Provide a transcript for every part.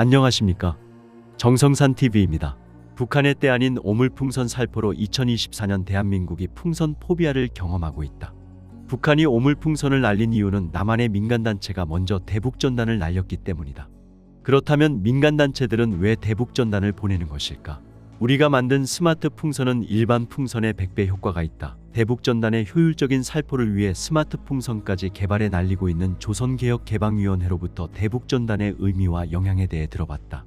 안녕하십니까. 정성산TV입니다. 북한의 때 아닌 오물풍선 살포로 2024년 대한민국이 풍선 포비아를 경험하고 있다. 북한이 오물풍선을 날린 이유는 남한의 민간단체가 먼저 대북전단을 날렸기 때문이다. 그렇다면 민간단체들은 왜 대북전단을 보내는 것일까? 우리가 만든 스마트 풍선은 일반 풍선의 100배 효과가 있다. 대북전단의 효율적인 살포를 위해 스마트 풍선까지 개발해 날리고 있는 조선개혁개방위원회로부터 대북전단의 의미와 영향에 대해 들어봤다.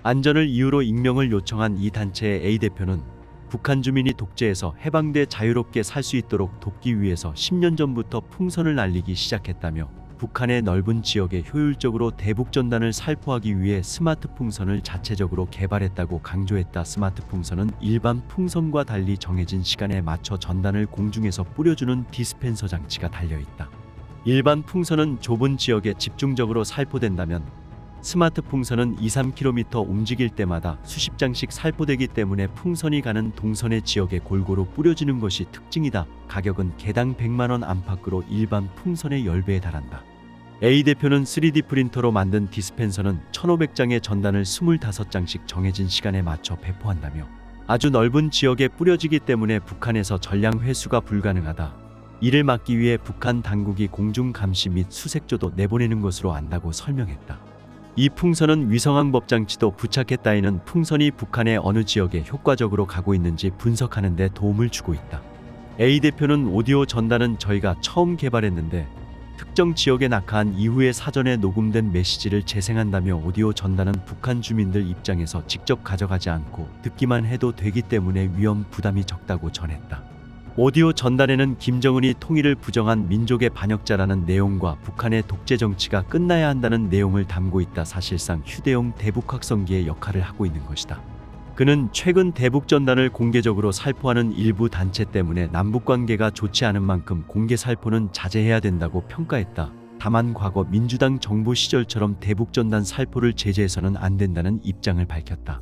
안전을 이유로 익명을 요청한 이 단체의 A대표는 북한 주민이 독재에서 해방돼 자유롭게 살 수 있도록 돕기 위해서 10년 전부터 풍선을 날리기 시작했다며 북한의 넓은 지역에 효율적으로 대북전단을 살포하기 위해 스마트 풍선을 자체적으로 개발했다고 강조했다. 스마트 풍선은 일반 풍선과 달리 정해진 시간에 맞춰 전단을 공중에서 뿌려주는 디스펜서 장치가 달려있다. 일반 풍선은 좁은 지역에 집중적으로 살포된다면 스마트 풍선은 2-3km 움직일 때마다 수십 장씩 살포되기 때문에 풍선이 가는 동선의 지역에 골고루 뿌려지는 것이 특징이다. 가격은 개당 100만원 안팎으로 일반 풍선의 10배에 달한다. A대표는 3D 프린터로 만든 디스펜서는 1500장의 전단을 25장씩 정해진 시간에 맞춰 배포한다며 아주 넓은 지역에 뿌려지기 때문에 북한에서 전량 회수가 불가능하다. 이를 막기 위해 북한 당국이 공중 감시 및 수색조도 내보내는 것으로 안다고 설명했다. 이 풍선은 위성항법 장치도 부착했다. 이는 풍선이 북한의 어느 지역에 효과적으로 가고 있는지 분석하는 데 도움을 주고 있다. A대표는 오디오 전단은 저희가 처음 개발했는데 특정 지역에 낙하한 이후에 사전에 녹음된 메시지를 재생한다며 오디오 전단은 북한 주민들 입장에서 직접 가져가지 않고 듣기만 해도 되기 때문에 위험 부담이 적다고 전했다. 오디오 전단에는 김정은이 통일을 부정한 민족의 반역자라는 내용과 북한의 독재 정치가 끝나야 한다는 내용을 담고 있다. 사실상 휴대용 대북확성기의 역할을 하고 있는 것이다. 그는 최근 대북전단을 공개적으로 살포하는 일부 단체 때문에 남북관계가 좋지 않은 만큼 공개 살포는 자제해야 된다고 평가했다. 다만 과거 민주당 정부 시절처럼 대북전단 살포를 제재해서는 안 된다는 입장을 밝혔다.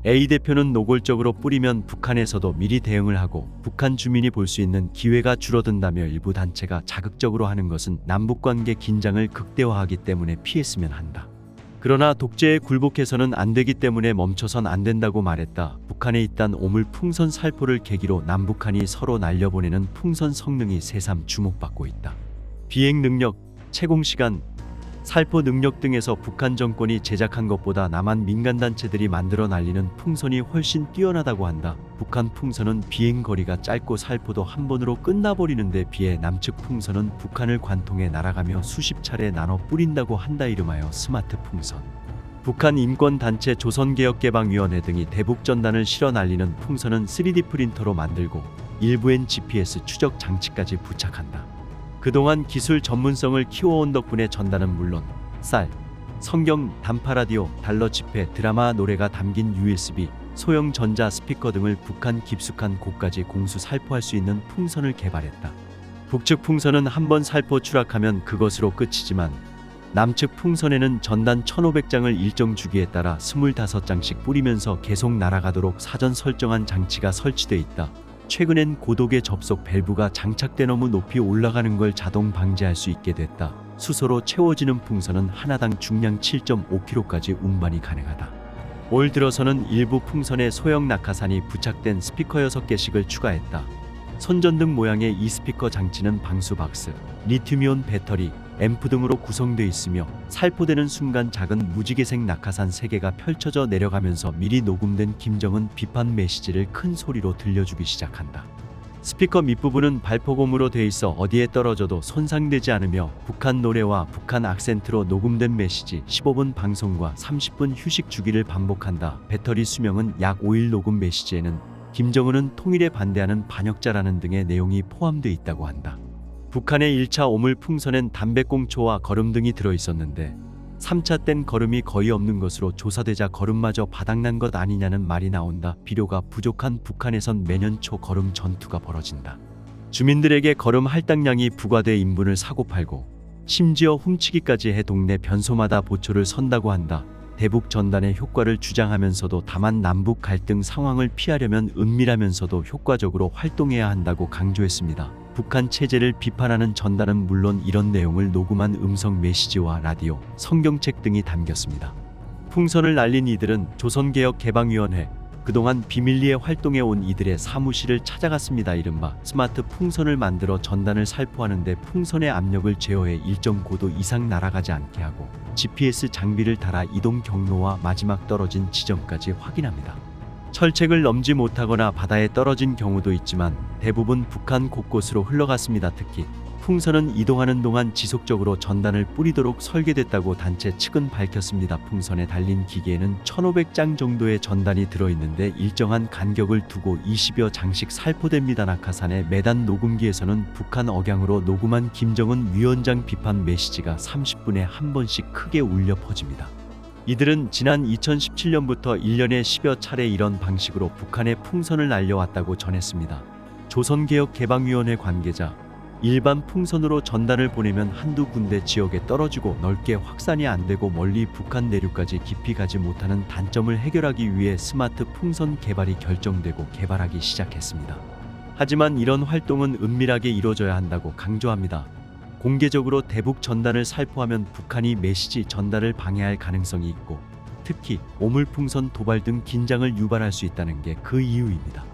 A대표는 노골적으로 뿌리면 북한에서도 미리 대응을 하고 북한 주민이 볼 수 있는 기회가 줄어든다며 일부 단체가 자극적으로 하는 것은 남북관계 긴장을 극대화하기 때문에 피했으면 한다. 그러나 독재에 굴복해서는 안 되기 때문에 멈춰선 안 된다고 말했다. 북한에 있던 오물 풍선 살포를 계기로 남북한이 서로 날려보내는 풍선 성능이 새삼 주목받고 있다. 비행 능력, 채공 시간, 살포 능력 등에서 북한 정권이 제작한 것보다 남한 민간단체들이 만들어 날리는 풍선이 훨씬 뛰어나다고 한다. 북한 풍선은 비행 거리가 짧고 살포도 한 번으로 끝나버리는 데 비해 남측 풍선은 북한을 관통해 날아가며 수십 차례 나눠 뿌린다고 한다. 이름하여 스마트 풍선. 북한 인권단체 조선개혁개방위원회 등이 대북전단을 실어 날리는 풍선은 3D 프린터로 만들고 일부엔 GPS 추적 장치까지 부착한다. 그동안 기술 전문성을 키워온 덕분에 전단은 물론 쌀, 성경, 단파라디오, 달러 지폐, 드라마 노래가 담긴 USB, 소형 전자 스피커 등을 북한 깊숙한 곳까지 공수 살포할 수 있는 풍선을 개발했다. 북측 풍선은 한번 살포 추락하면 그것으로 끝이지만 남측 풍선에는 전단 1500장을 일정 주기에 따라 25장씩 뿌리면서 계속 날아가도록 사전 설정한 장치가 설치돼 있다. 최근엔 고독의 접속 밸브가 장착돼 너무 높이 올라가는 걸 자동 방지할 수 있게 됐다. 수소로 채워지는 풍선은 하나당 중량 7.5kg까지 운반이 가능하다. 올 들어서는 일부 풍선에 소형 낙하산이 부착된 스피커 6개씩을 추가했다. 손전등 모양의 이 스피커 장치는 방수 박스, 리튬이온 배터리, 앰프 등으로 구성되어 있으며 살포되는 순간 작은 무지개색 낙하산 3개가 펼쳐져 내려가면서 미리 녹음된 김정은 비판 메시지를 큰 소리로 들려주기 시작한다. 스피커 밑부분은 발포곰으로 돼 있어 어디에 떨어져도 손상되지 않으며 북한 노래와 북한 악센트로 녹음된 메시지 15분 방송과 30분 휴식 주기를 반복한다. 배터리 수명은 약 5일. 녹음 메시지에는 김정은은 통일에 반대하는 반역자라는 등의 내용이 포함되어 있다고 한다. 북한의 1차 오물 풍선엔 담배꽁초와 거름 등이 들어있었는데 3차 땐 거름이 거의 없는 것으로 조사되자 거름마저 바닥난 것 아니냐는 말이 나온다. 비료가 부족한 북한에선 매년 초 거름 전투가 벌어진다. 주민들에게 거름 할당량이 부과돼 인분을 사고 팔고 심지어 훔치기까지 해 동네 변소마다 보초를 선다고 한다. 대북 전단의 효과를 주장하면서도 다만 남북 갈등 상황을 피하려면 은밀하면서도 효과적으로 활동해야 한다고 강조했습니다. 북한 체제를 비판하는 전단은 물론 이런 내용을 녹음한 음성 메시지와 라디오, 성경책 등이 담겼습니다. 풍선을 날린 이들은 조선개혁개방위원회, 그동안 비밀리에 활동해 온 이들의 사무실을 찾아갔습니다. 이른바 스마트 풍선을 만들어 전단을 살포하는데 풍선의 압력을 제어해 일정 고도 이상 날아가지 않게 하고 GPS 장비를 달아 이동 경로와 마지막 떨어진 지점까지 확인합니다. 철책을 넘지 못하거나 바다에 떨어진 경우도 있지만 대부분 북한 곳곳으로 흘러갔습니다. 특히 풍선은 이동하는 동안 지속적으로 전단을 뿌리도록 설계됐다고 단체 측은 밝혔습니다. 풍선에 달린 기계에는 1,500장 정도의 전단이 들어있는데 일정한 간격을 두고 20여 장씩 살포됩니다. 낙하산의 매단 녹음기에서는 북한 억양으로 녹음한 김정은 위원장 비판 메시지가 30분에 한 번씩 크게 울려 퍼집니다. 이들은 지난 2017년부터 1년에 10여 차례 이런 방식으로 북한에 풍선을 날려왔다고 전했습니다. 조선개혁개방위원회 관계자, 일반 풍선으로 전단을 보내면 한두 군데 지역에 떨어지고 넓게 확산이 안 되고 멀리 북한 내륙까지 깊이 가지 못하는 단점을 해결하기 위해 스마트 풍선 개발이 결정되고 개발하기 시작했습니다. 하지만 이런 활동은 은밀하게 이루어져야 한다고 강조합니다. 공개적으로 대북 전단을 살포하면 북한이 메시지 전달을 방해할 가능성이 있고 특히 오물풍선 도발 등 긴장을 유발할 수 있다는 게 그 이유입니다.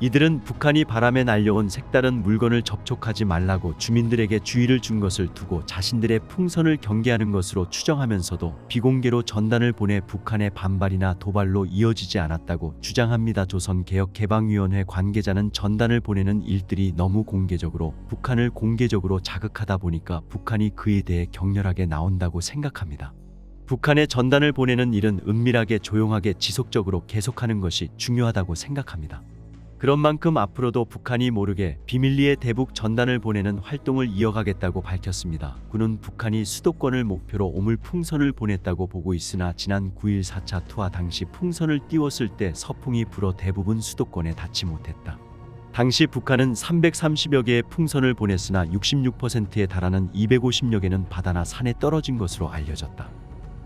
이들은 북한이 바람에 날려온 색다른 물건을 접촉하지 말라고 주민들에게 주의를 준 것을 두고 자신들의 풍선을 경계하는 것으로 추정하면서도 비공개로 전단을 보내 북한의 반발이나 도발로 이어지지 않았다고 주장합니다. 조선개혁개방위원회 관계자는 전단을 보내는 일들이 너무 공개적으로 북한을 공개적으로 자극하다 보니까 북한이 그에 대해 격렬하게 나온다고 생각합니다. 북한에 전단을 보내는 일은 은밀하게 조용하게 지속적으로 계속하는 것이 중요하다고 생각합니다. 그런 만큼 앞으로도 북한이 모르게 비밀리에 대북 전단을 보내는 활동을 이어가겠다고 밝혔습니다. 군은 북한이 수도권을 목표로 오물풍선을 보냈다고 보고 있으나 지난 9일 4차 투하 당시 풍선을 띄웠을 때 서풍이 불어 대부분 수도권에 닿지 못했다. 당시 북한은 330여 개의 풍선을 보냈으나 66%에 달하는 250여 개는 바다나 산에 떨어진 것으로 알려졌다.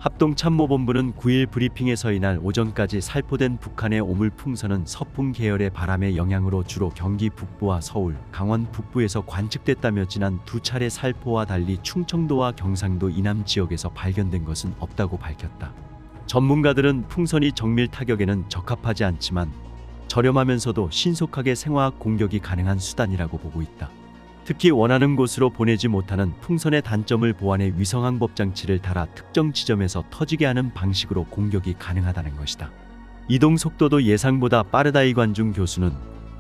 합동참모본부는 9일 브리핑에서 이날 오전까지 살포된 북한의 오물풍선은 서풍 계열의 바람의 영향으로 주로 경기 북부와 서울, 강원 북부에서 관측됐다며 지난 두 차례 살포와 달리 충청도와 경상도 이남 지역에서 발견된 것은 없다고 밝혔다. 전문가들은 풍선이 정밀 타격에는 적합하지 않지만 저렴하면서도 신속하게 생화학 공격이 가능한 수단이라고 보고 있다. 특히 원하는 곳으로 보내지 못하는 풍선의 단점을 보완해 위성항법 장치를 달아 특정 지점에서 터지게 하는 방식으로 공격이 가능하다는 것이다. 이동 속도도 예상보다 빠르다. 이관중 교수는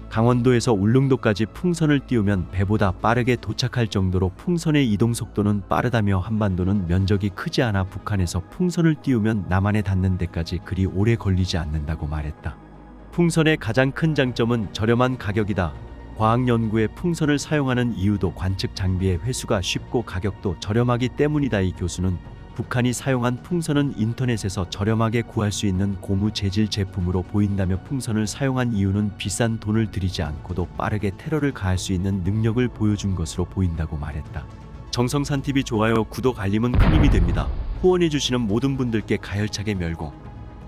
강원도에서 울릉도까지 풍선을 띄우면 배보다 빠르게 도착할 정도로 풍선의 이동 속도는 빠르다며 한반도는 면적이 크지 않아 북한에서 풍선을 띄우면 남한에 닿는 데까지 그리 오래 걸리지 않는다고 말했다. 풍선의 가장 큰 장점은 저렴한 가격이다. 과학 연구에 풍선을 사용하는 이유도 관측 장비의 회수가 쉽고 가격도 저렴하기 때문이다. 이 교수는 북한이 사용한 풍선은 인터넷에서 저렴하게 구할 수 있는 고무 재질 제품으로 보인다며 풍선을 사용한 이유는 비싼 돈을 들이지 않고도 빠르게 테러를 가할 수 있는 능력을 보여준 것으로 보인다고 말했다. 정성산TV 좋아요, 구독, 알림은 큰 힘이 됩니다. 후원해주시는 모든 분들께 가열차게 멸공.